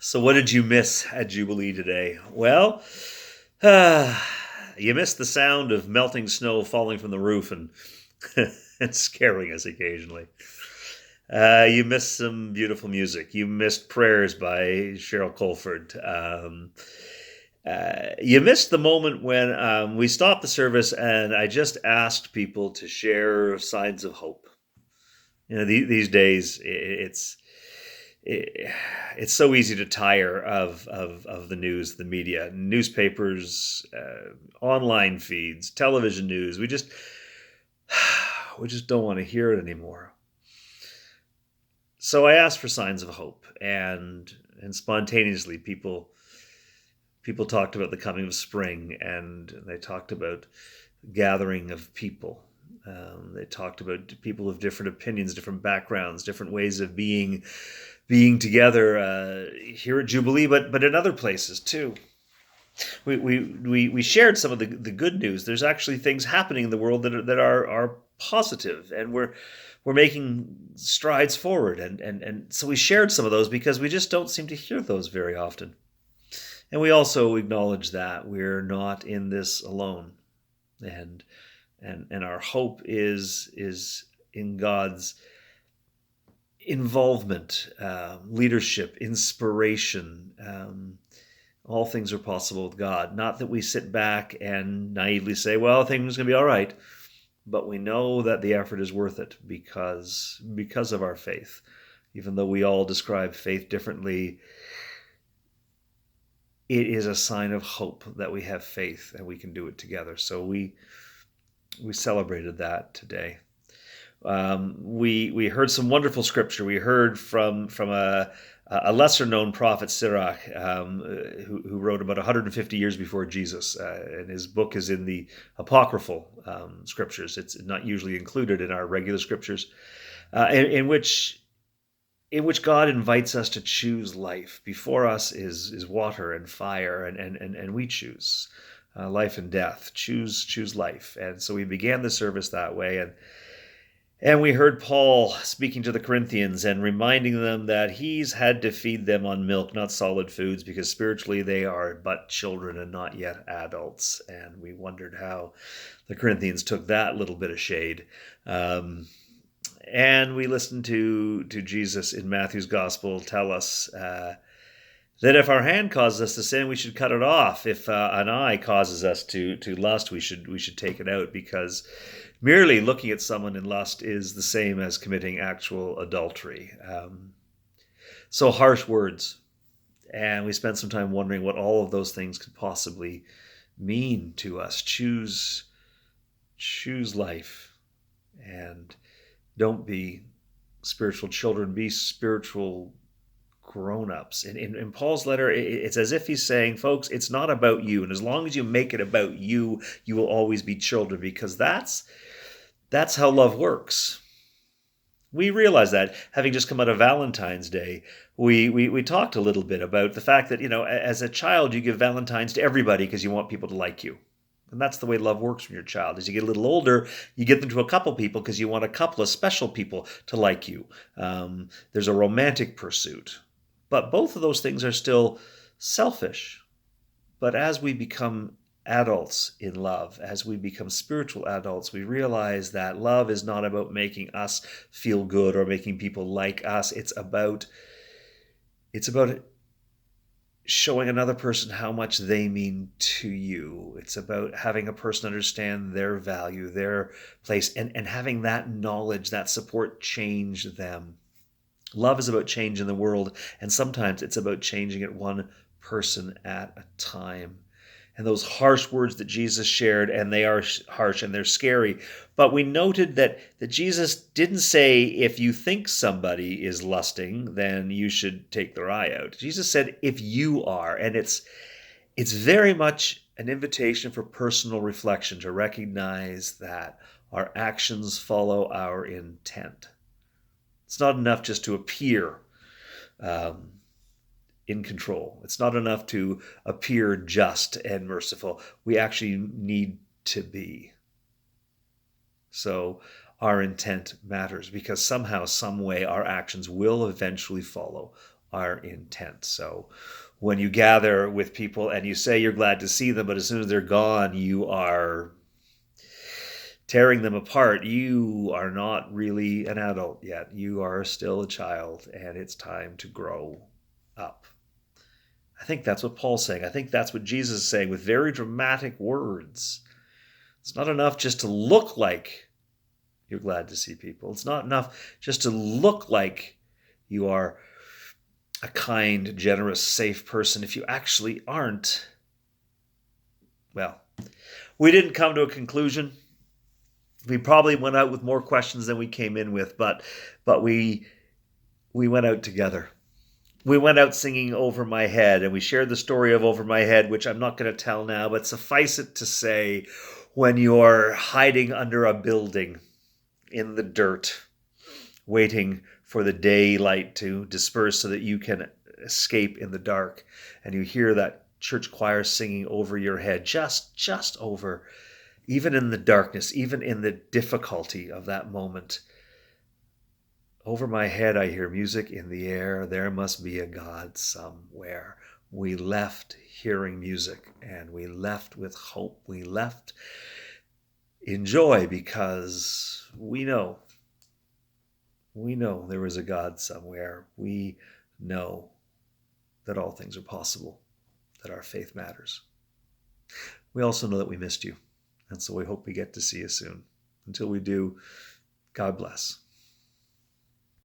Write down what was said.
So, what did you miss at Jubilee today? Well, uh, you missed the sound of melting snow falling from the roof and, and scaring us occasionally. You missed some beautiful music. You missed prayers by Cheryl Colford. You missed the moment when we stopped the service and I just asked people to share signs of hope. These days i- it's so easy to tire of the news, the media, newspapers, online feeds, television news. We just don't want to hear it anymore. So I asked for signs of hope, and spontaneously people talked about the coming of spring, and they talked about gathering of people. They talked about people of different opinions, different backgrounds, different ways of being together here at Jubilee, but in other places too. We shared some of the good news. There's actually things happening in the world that are positive, and we're making strides forward. And so we shared some of those because we just don't seem to hear those very often. And we also acknowledge that we're not in this alone, and and our hope is in God's involvement, leadership, inspiration. All things are possible with God. Not that we sit back and naively say, "Well, things are going to be all right," but we know that the effort is worth it because of our faith. Even though we all describe faith differently, it is a sign of hope that we have faith and we can do it together. So we celebrated that today. We heard some wonderful scripture. We heard from a lesser known prophet, Sirach, who wrote about 150 years before Jesus, and his book is in the apocryphal scriptures. It's not usually included in our regular scriptures, in which God invites us to choose life. Before us is water and fire, and we choose life and death. Choose life. And so we began the service that way, and we heard Paul speaking to the Corinthians and reminding them that he's had to feed them on milk, not solid foods, because spiritually they are but children and not yet adults. And we wondered how the Corinthians took that little bit of shade. And we listened to Jesus in Matthew's gospel tell us that if our hand causes us to sin, we should cut it off. If an eye causes us to lust, we should take it out, because merely looking at someone in lust is the same as committing actual adultery. So harsh words. And we spent some time wondering what all of those things could possibly mean to us. Choose life, and don't be spiritual children, be spiritual grown-ups. In Paul's letter, it's as if he's saying, folks, it's not about you. And as long as you make it about you, you will always be children, because that's how love works. We realize that, having just come out of Valentine's Day, we talked a little bit about the fact that, as a child, you give Valentines to everybody because you want people to like you. And that's the way love works from your child. As you get a little older, you get them to a couple people because you want a couple of special people to like you. There's a romantic pursuit. But both of those things are still selfish. But as we become adults in love, as we become spiritual adults, we realize that love is not about making us feel good or making people like us. It's about showing another person how much they mean to you. It's about having a person understand their value, their place, and having that knowledge, that support change them. Love is about changing the world, and sometimes it's about changing it one person at a time. And those harsh words that Jesus shared, and they are harsh and they're scary, but we noted that Jesus didn't say, if you think somebody is lusting, then you should take their eye out. Jesus said, if you are. And it's very much an invitation for personal reflection, to recognize that our actions follow our intent. It's not enough just to appear in control. It's not enough to appear just and merciful. We actually need to be. So our intent matters, because somehow, some way, our actions will eventually follow our intent. So when you gather with people and you say you're glad to see them, but as soon as they're gone, you are tearing them apart, you are not really an adult yet. You are still a child, and it's time to grow up. I think that's what Paul's saying. I think that's what Jesus is saying with very dramatic words. It's not enough just to look like you're glad to see people. It's not enough just to look like you are a kind, generous, safe person. If you actually aren't, well, we didn't come to a conclusion. We probably went out with more questions than we came in with, but we went out together. We went out singing Over My Head, and we shared the story of Over My Head, which I'm not going to tell now, but suffice it to say, when you're hiding under a building in the dirt, waiting for the daylight to disperse so that you can escape in the dark, and you hear that church choir singing over your head, just over, even in the darkness, even in the difficulty of that moment. Over my head, I hear music in the air. There must be a God somewhere. We left hearing music, and we left with hope. We left in joy because we know there is a God somewhere. We know that all things are possible, that our faith matters. We also know that we missed you, and so we hope we get to see you soon. Until we do, God bless.